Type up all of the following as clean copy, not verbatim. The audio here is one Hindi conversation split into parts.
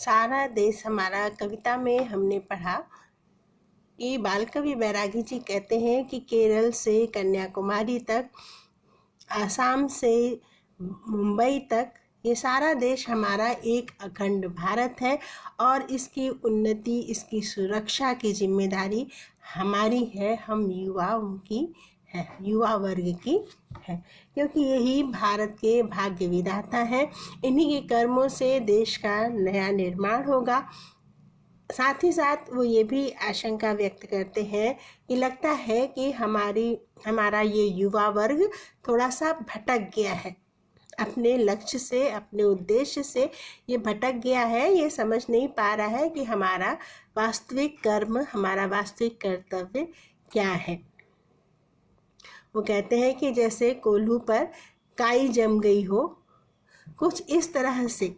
सारा देश हमारा कविता में हमने पढ़ा कि बाल कवि बैरागी जी कहते हैं कि केरल से कन्याकुमारी तक, आसाम से मुंबई तक, ये सारा देश हमारा एक अखंड भारत है और इसकी उन्नति, इसकी सुरक्षा की जिम्मेदारी हमारी है, हम युवाओं की है, युवा वर्ग की है, क्योंकि यही भारत के भाग्य विधाता हैं। इन्हीं के कर्मों से देश का नया निर्माण होगा। साथ ही साथ वो ये भी आशंका व्यक्त करते हैं कि लगता है कि हमारा ये युवा वर्ग थोड़ा सा भटक गया है, अपने लक्ष्य से, अपने उद्देश्य से ये भटक गया है, ये समझ नहीं पा रहा है कि हमारा वास्तविक कर्म, हमारा वास्तविक कर्तव्य क्या है। वो कहते हैं कि जैसे कोल्हू पर काई जम गई हो, कुछ इस तरह से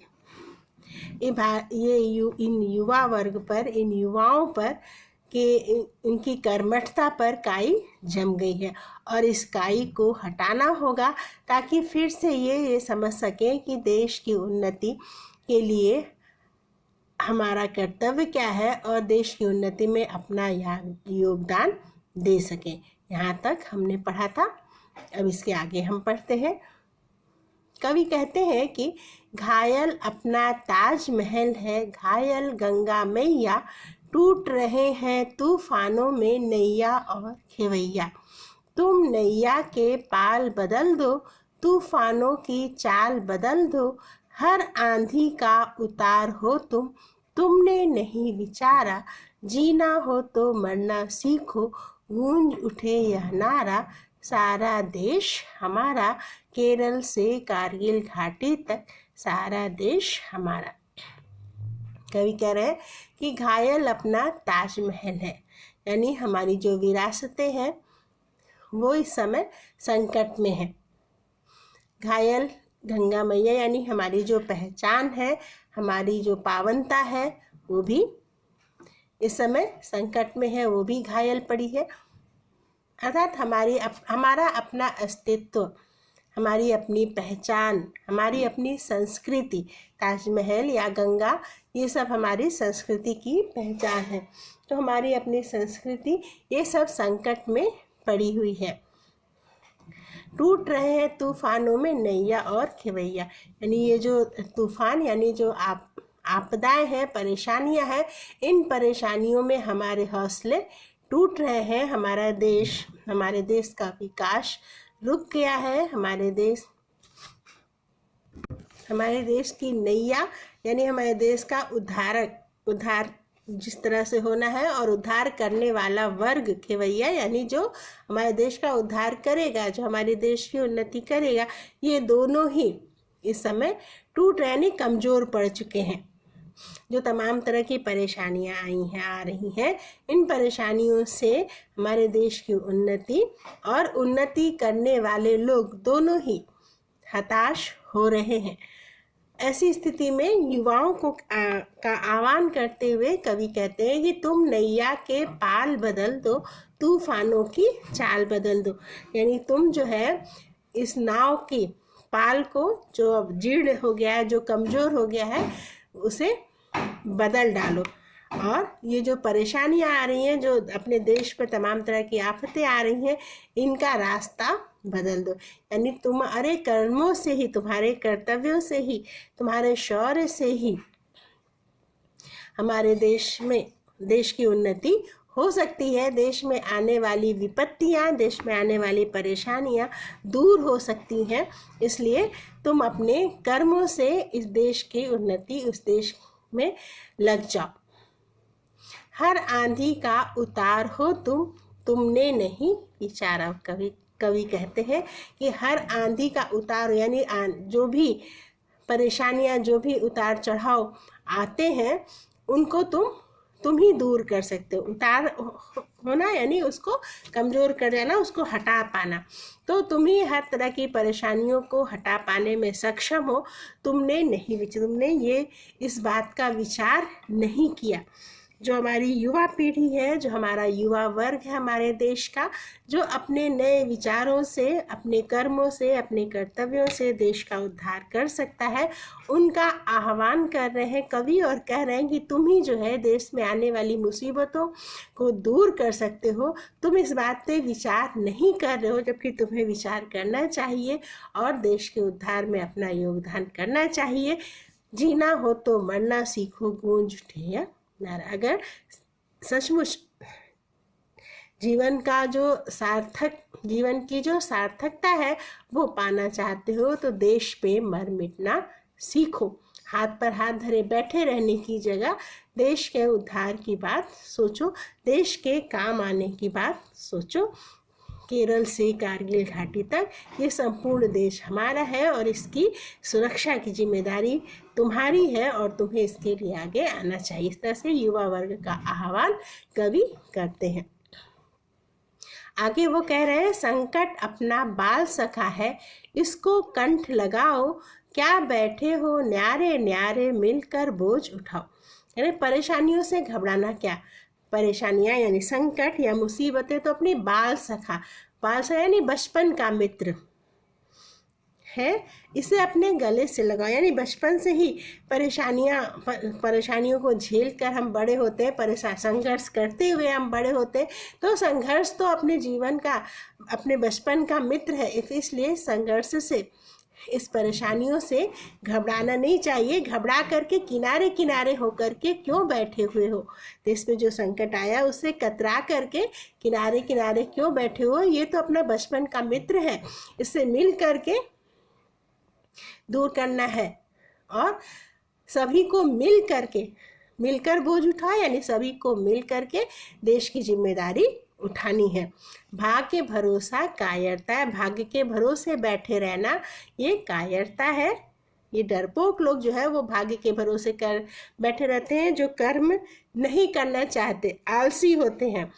इन युवा वर्ग पर, इन युवाओं पर कि इनकी कर्मठता पर काई जम गई है और इस काई को हटाना होगा ताकि फिर से ये समझ सकें कि देश की उन्नति के लिए हमारा कर्तव्य क्या है और देश की उन्नति में अपना योगदान दे सकें। यहाँ तक हमने पढ़ा था। अब इसके आगे हम पढ़ते हैं। कवि कहते हैं कि घायल अपना ताजमहल है, घायल गंगा मैया, टूट रहे हैं तूफानों में नैया और खेवैया। तुम नैया के पाल बदल दो, तूफानों की चाल बदल दो, हर आंधी का उतार हो तुमने नहीं विचारा, जीना हो तो मरना सीखो, गूंज उठे यह नारा, सारा देश हमारा, केरल से कारगिल घाटी तक, सारा देश हमारा। कवि कह रहे हैं कि घायल अपना ताजमहल है, यानी हमारी जो विरासतें हैं वो इस समय संकट में है। घायल गंगा मैया यानी हमारी जो पहचान है, हमारी जो पावनता है, वो भी इस समय संकट में है, वो भी घायल पड़ी है। अर्थात हमारा अपना अस्तित्व, हमारी अपनी पहचान, हमारी अपनी संस्कृति, ताजमहल या गंगा, ये सब हमारी संस्कृति की पहचान है। तो हमारी अपनी संस्कृति ये सब संकट में पड़ी हुई है। टूट रहे हैं तूफानों में नैया और खेवैया, यानी ये जो तूफान यानी जो आपदाएं हैं, परेशानियां हैं, इन परेशानियों में हमारे हौसले टूट रहे हैं। हमारे देश का विकास रुक गया है। हमारे देश की नैया यानी हमारे देश का उद्धार जिस तरह से होना है और उद्धार करने वाला वर्ग खेवैया यानी जो हमारे देश का उद्धार करेगा, जो हमारे देश की उन्नति करेगा, ये दोनों ही इस समय टूट यानी कमज़ोर पड़ चुके हैं। जो तमाम तरह की परेशानियां आ रही हैं, इन परेशानियों से हमारे देश की उन्नति और उन्नति करने वाले लोग दोनों ही हताश हो रहे हैं। ऐसी स्थिति में युवाओं को का आह्वान करते हुए कवि कहते हैं कि तुम नैया के पाल बदल दो, तूफानों की चाल बदल दो, यानी तुम जो है इस नाव की पाल को, जो अब जीर्ण हो गया है, जो कमज़ोर हो गया है, उसे बदल डालो और ये जो परेशानियां आ रही हैं, जो अपने देश पर तमाम तरह की आफतें आ रही हैं, इनका रास्ता बदल दो। यानी तुम्हारे कर्मों से ही, तुम्हारे कर्तव्यों से ही, तुम्हारे शौर्य से ही हमारे देश की उन्नति हो सकती है। देश में आने वाली विपत्तियां, देश में आने वाली परेशानियां दूर हो सकती हैं। इसलिए तुम अपने कर्मों से इस देश की उन्नति, उस देश में लग जाओ। हर आंधी का उतार हो तुमने नहीं विचारा। कवि कहते हैं कि हर आंधी का उतार यानी जो भी परेशानियां, जो भी उतार चढ़ाव आते हैं, उनको तुम ही दूर कर सकते हो। उतार होना यानी उसको कमज़ोर कर देना, उसको हटा पाना। तो तुम ही हर तरह की परेशानियों को हटा पाने में सक्षम हो। तुमने ये इस बात का विचार नहीं किया जो हमारी युवा पीढ़ी है, जो हमारा युवा वर्ग है हमारे देश का, जो अपने नए विचारों से, अपने कर्मों से, अपने कर्तव्यों से देश का उद्धार कर सकता है, उनका आह्वान कर रहे हैं कवि और कह रहे हैं कि तुम ही जो है देश में आने वाली मुसीबतों को दूर कर सकते हो। तुम इस बात पे विचार नहीं कर रहे हो, जबकि तुम्हें विचार करना चाहिए और देश के उद्धार में अपना योगदान करना चाहिए। जीना हो तो मरना सीखो, गूंज उठे या नारा। अगर सचमुच जीवन की जो सार्थकता है वो पाना चाहते हो तो देश पे मर मिटना सीखो। हाथ पर हाथ धरे बैठे रहने की जगह देश के उद्धार की बात सोचो, देश के काम आने की बात सोचो। केरल से कारगिल घाटी तक ये संपूर्ण देश हमारा है और इसकी सुरक्षा की जिम्मेदारी तुम्हारी है और तुम्हें इसके लिए आगे आना चाहिए। इस तरह से युवा वर्ग का आह्वान कवि करते हैं। आगे वो कह रहे हैं, संकट अपना बाल सखा है, इसको कंठ लगाओ, क्या बैठे हो न्यारे न्यारे, मिलकर बोझ उठाओ। यानी परेशानियों से घबराना क्या, परेशानियां यानी संकट या मुसीबतें तो अपनी बाल सखा यानी बचपन का मित्र है, इसे अपने गले से लगाओ। यानी बचपन से ही परेशानियों को झेल कर हम बड़े होते हैं, संघर्ष करते हुए हम बड़े होते हैं, तो संघर्ष तो अपने जीवन का, अपने बचपन का मित्र है। इसलिए संघर्ष से, इस परेशानियों से घबराना नहीं चाहिए। घबरा करके किनारे किनारे होकर के क्यों बैठे हुए हो, देश में जो संकट आया उससे कतरा करके किनारे किनारे क्यों बैठे हो, ये तो अपना बचपन का मित्र है, इससे मिल करके दूर करना है। और सभी को मिलकर बोझ उठाओ, यानी सभी को मिल करके देश की जिम्मेदारी उठानी है। भाग्य के भरोसा कायरता है, भाग्य के भरोसे बैठे रहना ये कायरता है। ये डरपोक लोग जो है वो भाग्य के भरोसे कर बैठे रहते हैं, जो कर्म नहीं करना चाहते, आलसी होते हैं,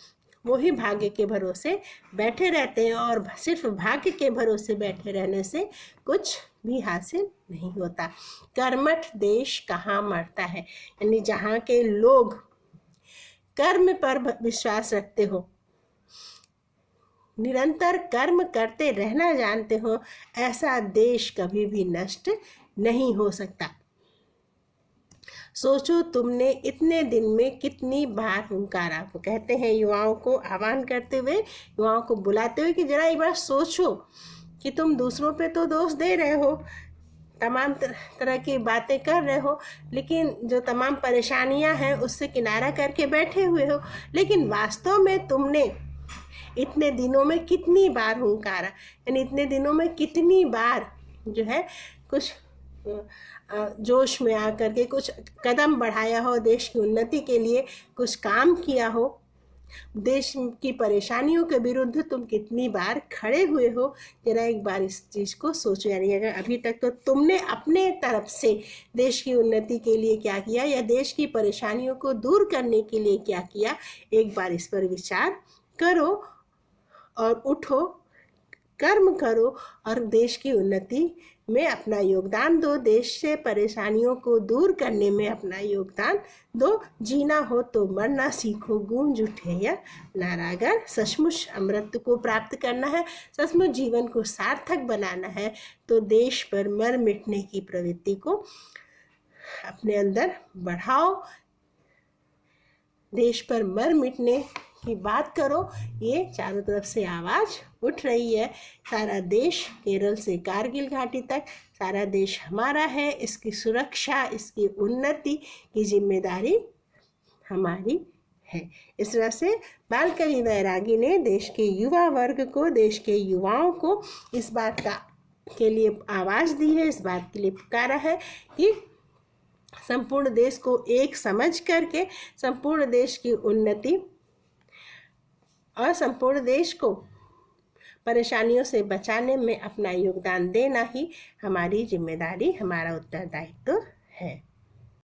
वो ही भाग्य के भरोसे बैठे रहते हैं। और सिर्फ भाग्य के भरोसे बैठे रहने से कुछ भी हासिल नहीं होता। कर्मठ देश कहाँ मरता है, यानी जहाँ के लोग कर्म पर विश्वास रखते हो, निरंतर कर्म करते रहना जानते हो, ऐसा देश कभी भी नष्ट नहीं हो सकता। सोचो तुमने इतने दिन में कितनी बार हुंकारा। वो कहते हैं युवाओं को आह्वान करते हुए, युवाओं को बुलाते हुए कि जरा एक बार सोचो कि तुम दूसरों पे तो दोष दे रहे हो, तमाम तरह की बातें कर रहे हो, लेकिन जो तमाम परेशानियां हैं उससे किनारा करके बैठे हुए हो, लेकिन वास्तव में तुमने इतने दिनों में कितनी बार हुंकारा, यानी इतने दिनों में कितनी बार जो है कुछ जोश में आकर के कुछ कदम बढ़ाया हो, देश की उन्नति के लिए कुछ काम किया हो, देश की परेशानियों के विरुद्ध तुम कितनी बार खड़े हुए हो, जरा एक बार इस चीज़ को सोचो। यानी अगर अभी तक तो तुमने अपने तरफ से देश की उन्नति के लिए क्या किया या देश की परेशानियों को दूर करने के लिए क्या किया, एक बार इस पर विचार करो और उठो, कर्म करो और देश की उन्नति में अपना योगदान दो, देश से परेशानियों को दूर करने में अपना योगदान दो। जीना हो तो मरना सीखो, गूंज उठे या नारा। अगर सचमुच अमृत को प्राप्त करना है, सचमुच जीवन को सार्थक बनाना है, तो देश पर मर मिटने की प्रवृत्ति को अपने अंदर बढ़ाओ, देश पर मर मिटने की बात करो। ये चारों तरफ से आवाज़ उठ रही है। सारा देश, केरल से कारगिल घाटी तक, सारा देश हमारा है, इसकी सुरक्षा, इसकी उन्नति की जिम्मेदारी हमारी है। इस तरह से बाल कवि बैरागी ने देश के युवा वर्ग को, देश के युवाओं को इस बात के लिए आवाज़ दी है, इस बात के लिए पुकारा है कि संपूर्ण देश को एक समझ करके संपूर्ण देश की उन्नति और संपूर्ण देश को परेशानियों से बचाने में अपना योगदान देना ही हमारी जिम्मेदारी, हमारा उत्तरदायित्व है।